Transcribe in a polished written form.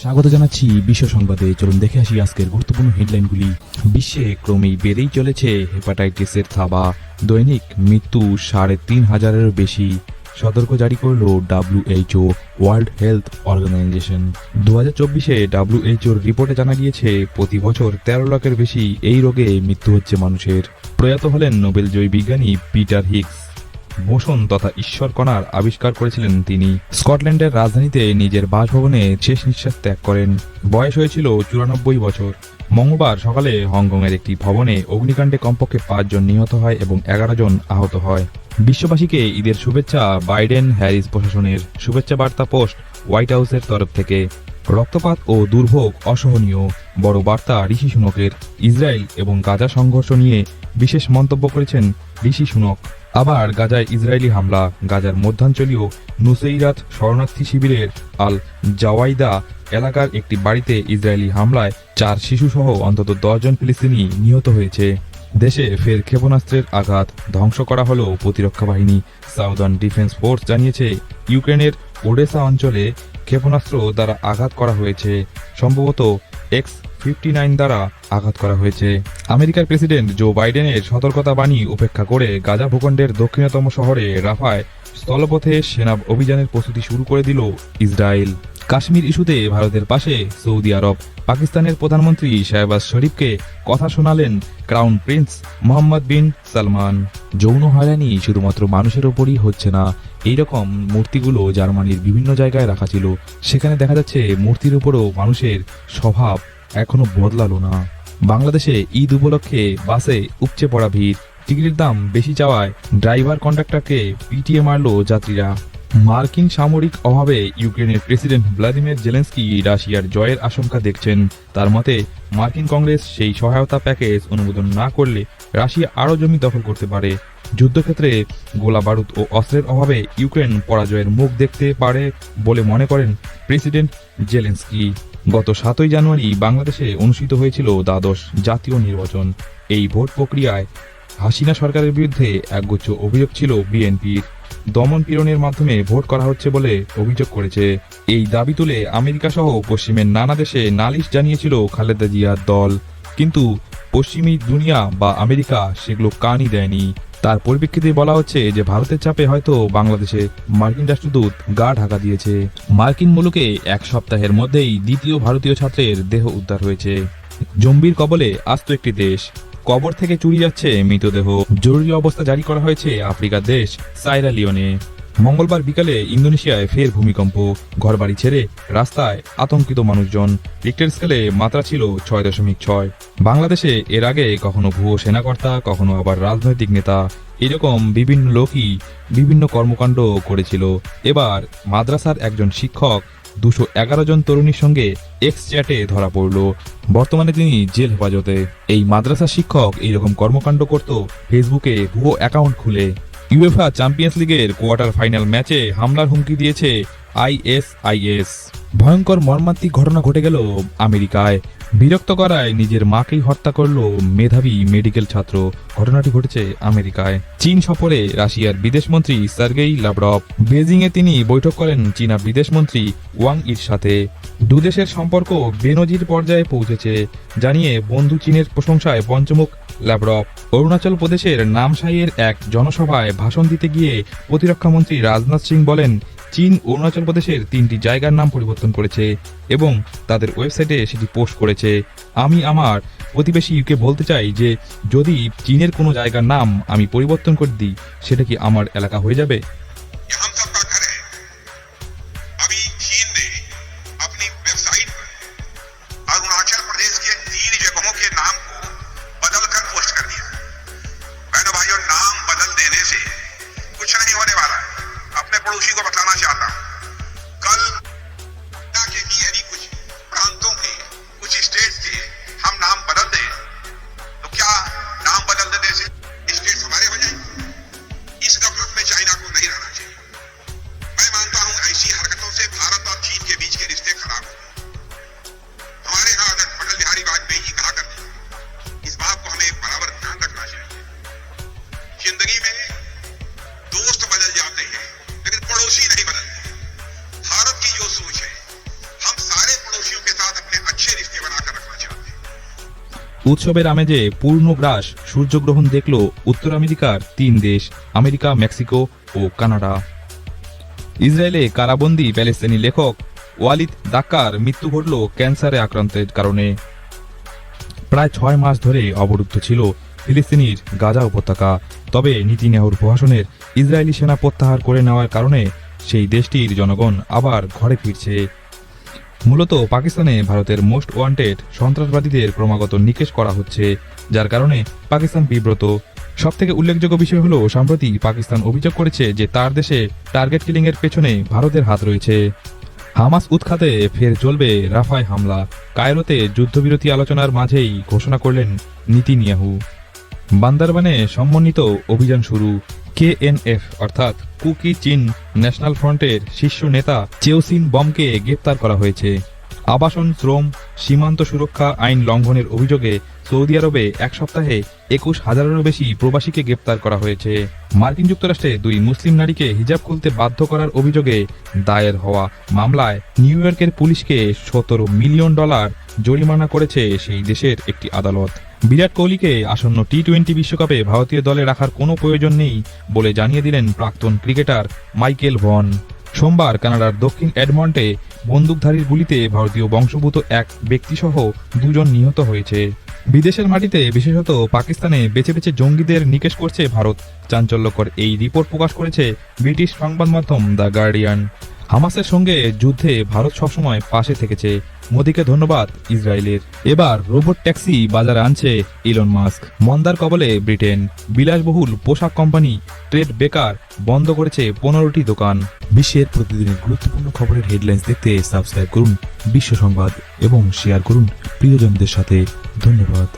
স্বাগত জানাচ্ছি বিশ্ব সংবাদে। চলুন দেখে আসি আজকের গুরুত্বপূর্ণ হেডলাইনগুলি। বিশ্বে ক্রমেই বেড়েই চলেছে হেপাটাইটিসের থাবা। দৈনিক মৃত্যু ৩,৫০০-এরও বেশি। সতর্ক জারি করল WHO, ওয়ার্ল্ড হেলথ অর্গানাইজেশন। 2024-এ WHOর রিপোর্টে জানা গিয়েছে প্রতি বছর 13 লাখের বেশি এই রোগে মৃত্যু হচ্ছে মানুষের। প্রয়াত হলেন নোবেলজয়ী বিজ্ঞানী পিটার হিগস। বোসন তথা ঈশ্বর কণার আবিষ্কার করেছিলেন তিনি। স্কটল্যান্ডের রাজধানীতে নিজের বাসভবনে শেষ নিঃশ্বাস ত্যাগ করেন। বয়স হয়েছিল 94 বছর। মঙ্গলবার সকালে হংকংয়ের একটি ভবনে অগ্নিকাণ্ডে কমপক্ষে 5 জন নিহত হয় এবং 11 জন আহত হয়। বিশ্ববাসীকে ঈদের শুভেচ্ছা বাইডেন হ্যারিস প্রশাসনের। শুভেচ্ছা বার্তা পোস্ট হোয়াইট হাউসের তরফ থেকে। রক্তপাত ও দুর্ভোগ অসহনীয়, বড় বার্তা ঋষি সুনকের। ইসরায়েল এবং গাজা সংঘর্ষ নিয়ে বিশেষ মন্তব্য করেছেন ঋষি সুনক। আবার গাজায় ইসরায়েলি হামলা। গাজার মধ্যাঞ্চলীয় নুসেইরাত শরণার্থী শিবিরের আল জাওয়াইদা এলাকার একটি বাড়িতে ইসরায়েলি হামলায় 4 শিশুসহ অন্তত 10 জন ফিলিস্তিনি নিহত হয়েছে। দেশে ফের ক্ষেপণাস্ত্রের আঘাত, ধ্বংস করা হল প্রতিরক্ষা বাহিনী। সাউদার্ন ডিফেন্স ফোর্স জানিয়েছে ইউক্রেনের ওডেসা অঞ্চলে ক্ষেপণাস্ত্র দ্বারা আঘাত করা হয়েছে। সম্ভবত X-59 দ্বারা আঘাত করা হয়েছে। আমেরিকার প্রেসিডেন্ট জো বাইডেনের সতর্কতা বাণী উপেক্ষা করে গাজা ভূখণ্ডের দক্ষিণতম শহরে রাফায় স্থলপথে সেনা অভিযানের প্রস্তুতি শুরু করে দিল ইসরায়েল। কাশ্মীর ইস্যুতে ভারতের পাশে সৌদি আরব। পাকিস্তানের প্রধানমন্ত্রী শাহবাজ শরীফকে কথা শোনালেন ক্রাউন প্রিন্স মোহাম্মদ বিন সালমান। যৌন হয়রানি শুধুমাত্র মানুষের ওপরই হচ্ছে না। এইরকম মূর্তিগুলো জার্মানির বিভিন্ন জায়গায় রাখা ছিল। সেখানে দেখা যাচ্ছে মূর্তির উপরও মানুষের স্বভাব এখনো বদলালো না। বাংলাদেশে ঈদ উপলক্ষে বাসে উপচে পড়া ভিড়। টিকিটের দাম বেশি চাওয়ায় ড্রাইভার কন্ডাক্টরকে পিটিয়ে মারল যাত্রীরা। মার্কিন সামরিক অভাবে ইউক্রেনের প্রেসিডেন্ট ভ্লাদিমির জেলেনস্কি রাশিয়ার জয়ের আশঙ্কা দেখছেন। তার মতে মার্কিন কংগ্রেস সেই সহায়তা প্যাকেজ অনুমোদন না করলে রাশিয়া আরও জমি দখল করতে পারে। যুদ্ধক্ষেত্রে গোলা বারুদ ও অস্ত্রের অভাবে ইউক্রেন পরাজয়ের মুখ দেখতে পারে বলে মনে করেন প্রেসিডেন্ট জেলেনস্কি। গত 7 জানুয়ারি বাংলাদেশে অনুষ্ঠিত হয়েছিল দ্বাদশ জাতীয় নির্বাচন। এই ভোট প্রক্রিয়ায় হাসিনা সরকারের বিরুদ্ধে একগুচ্ছ অভিযোগ ছিল বিএনপির। দমন পীড়নের মাধ্যমে ভোট করা হচ্ছে বলে অভিযোগ করেছে। এই দাবি তুলে আমেরিকা সহ পশ্চিমের নানা দেশে নালিশ জানিয়েছিল খালেদা জিয়ার দল। কিন্তু পশ্চিমী দুনিয়া বা আমেরিকা সেগুলো কানই দেয়নি। তার পরিপ্রেক্ষিতে বলা হচ্ছে যে ভারতের চাপে হয়তো বাংলাদেশে মার্কিন রাষ্ট্রদূত গা ঢাকা দিয়েছে। মার্কিন মুলুকে 1 সপ্তাহের মধ্যেই দ্বিতীয় ভারতীয় ছাত্রের দেহ উদ্ধার হয়েছে। জম্বির কবলে আস্ত একটি দেশ। কবর থেকে চুরি যাচ্ছে মৃতদেহ। জরুরি অবস্থা জারি করা হয়েছে আফ্রিকার দেশ সাইরা লিওনে। মঙ্গলবার বিকালে ইন্দোনেশিয়ায় ফের ভূমিকম্প। ঘরবাড়ি ছেড়ে রাস্তায় আতঙ্কিত মানুষজন। রিক্টার স্কেলে মাত্রা ছিল 6.6। বাংলাদেশে এর আগে কখনো ভুয়ো সেনাকর্তা, কখনো আবার রাজনৈতিক নেতা, এরকম বিভিন্ন লোকই বিভিন্ন কর্মকাণ্ড করেছিল। এবার মাদ্রাসার একজন শিক্ষক 211 জন তরুণীর সঙ্গে এক্স চ্যাটে ধরা পড়ল। বর্তমানে তিনি জেল হেফাজতে। এই মাদ্রাসা শিক্ষক এইরকম কর্মকাণ্ড করত ফেসবুকে ভুয়ো অ্যাকাউন্ট খুলে। ইউএফা চ্যাম্পিয়ন্স লিগের কোয়ার্টার ফাইনাল ম্যাচে হামলার হুমকি দিয়েছে ISIS। ভয়ঙ্কর মর্মান্তিক ঘটনা ঘটে গেল আমেরিকায়। বিরক্ত করায় নিজের মাকেই হত্যা করল মেধাবী মেডিকেল ছাত্র। ঘটনাটি ঘটেছে আমেরিকায়। চীন সফরে রাশিয়ার বিদেশমন্ত্রী সার্গেই লাভরভ। বেজিংয়ে তিনি বৈঠক করেন চীনা বিদেশমন্ত্রী ওয়াং ইর সাথে। দুদেশের সম্পর্ক বেনজির পর্যায়ে পৌঁছেছে জানিয়ে বন্ধু চীনের প্রশংসায় পঞ্চমুখ লাভরভ। অরুণাচল প্রদেশের নামসাইয়ের এক জনসভায় ভাষণ দিতে গিয়ে প্রতিরক্ষামন্ত্রী রাজনাথ সিং বলেন, চীন অরুণাচল প্রদেশের 3টি জায়গার নাম পরিবর্তন করেছে এবং তাদের ওয়েবসাইটে সেটি পোস্ট করেছে। আমি আমার প্রতিবেশী ইউকে বলতে চাই যে যদি চীনের কোনো জায়গার নাম আমি পরিবর্তন করে দিই, সেটা কি আমার এলাকা হয়ে যাবে? पड़ोसी को बताना चाहता हूं, कल के भी कुछ प्रांतों के, कुछ स्टेट के हम नाम बदल दें तो क्या नाम बदल देने से स्टेट हमारे हो जाएंगे? इस गफलत में चाइना को नहीं रहना चाहिए। উৎসবের আমেজে পূর্ণ গ্রাস সূর্যগ্রহণ দেখল উত্তর আমেরিকার 3 দেশ, আমেরিকা, মেক্সিকো ও কানাডা। ইসরায়েলে কারাবন্দী প্যালেস্তানি লেখক ওয়ালিদ দাক্কার মৃত্যু ঘটল ক্যান্সারে আক্রান্তের কারণে। প্রায় 6 মাস ধরে অবরুদ্ধ ছিল ফিলিস্তিনির গাজা উপত্যকা। তবে নেতানিয়াহুর প্রশাসনের ইসরায়েলি সেনা প্রত্যাহার করে নেওয়ার কারণে সেই দেশটির জনগণ আবার ঘরে ফিরছে। মূলত পাকিস্তানে ভারতের মোস্ট ওয়ান্টেড সন্ত্রাসবাদীদের ক্রমাগত নিকেশ করা হচ্ছে, যার কারণে পাকিস্তান বিব্রত। সবথেকে উল্লেখযোগ্য বিষয় হলো, সম্প্রতি পাকিস্তান অভিযোগ করেছে যে তার দেশে টার্গেট কিলিং এর পেছনে ভারতের হাত রয়েছে। হামাস উৎখাতে ফের চলবে রাফায় হামলা। কায়রোতে যুদ্ধবিরতি আলোচনার মাঝেই ঘোষণা করলেন নেতানিয়াহু। বান্দারবানে সমন্বিত অভিযান শুরু। কেএনএফ অর্থাৎ কুকি চিন ন্যাশনাল ফ্রন্টের শীর্ষ নেতা চেওসিন বমকে গ্রেপ্তার করা হয়েছে। আবাসন, শ্রম, সীমান্ত সুরক্ষা আইন লঙ্ঘনের অভিযোগে সৌদি আরবে এক সপ্তাহে 21,000-এরও বেশি প্রবাসীকে গ্রেপ্তার করা হয়েছে। মার্কিন যুক্তরাষ্ট্রে 2 মুসলিম নারীকে হিজাব খুলতে বাধ্য করার অভিযোগে দায়ের হওয়া মামলায় নিউ ইয়র্কের পুলিশকে $17 মিলিয়ন জরিমানা করেছে সেই দেশের একটি আদালত। বিরাট কোহলিকে আসন্ন টি-20 বিশ্বকাপে ভারতীয় দলে রাখার কোনো প্রয়োজন নেই বলে জানিয়ে দিলেন প্রাক্তন ক্রিকেটার মাইকেল ভন। সোমবার কানাডার দক্ষিণ এডমন্টে বন্দুকধারীর গুলিতে ভারতীয় বংশোদ্ভূত এক ব্যক্তিসহ 2 জন নিহত হয়েছে। বিদেশের মাটিতে, বিশেষত পাকিস্তানে বেছে বেছে জঙ্গিদের নিকেশ করছে ভারত। চাঞ্চল্যকর এই রিপোর্ট প্রকাশ করেছে ব্রিটিশ সংবাদ মাধ্যম দ্য গার্ডিয়ান। হামাসের সঙ্গে যুদ্ধে ভারত সবসময় পাশে থেকেছে। মোদিকে ধন্যবাদ ইসরায়েলের। এবার রোবট ট্যাক্সি বাজারে আনছে ইলন মাস্ক। মন্দার কবলে ব্রিটেন। বিলাসবহুল পোশাক কোম্পানি ট্রেড বেকার বন্ধ করেছে 15টি দোকান। বিশ্বের প্রতিদিনের গুরুত্বপূর্ণ খবরের হেডলাইন্স দেখতে সাবস্ক্রাইব করুন বিশ্ব সংবাদ এবং শেয়ার করুন প্রিয়জনদের সাথে। ধন্যবাদ।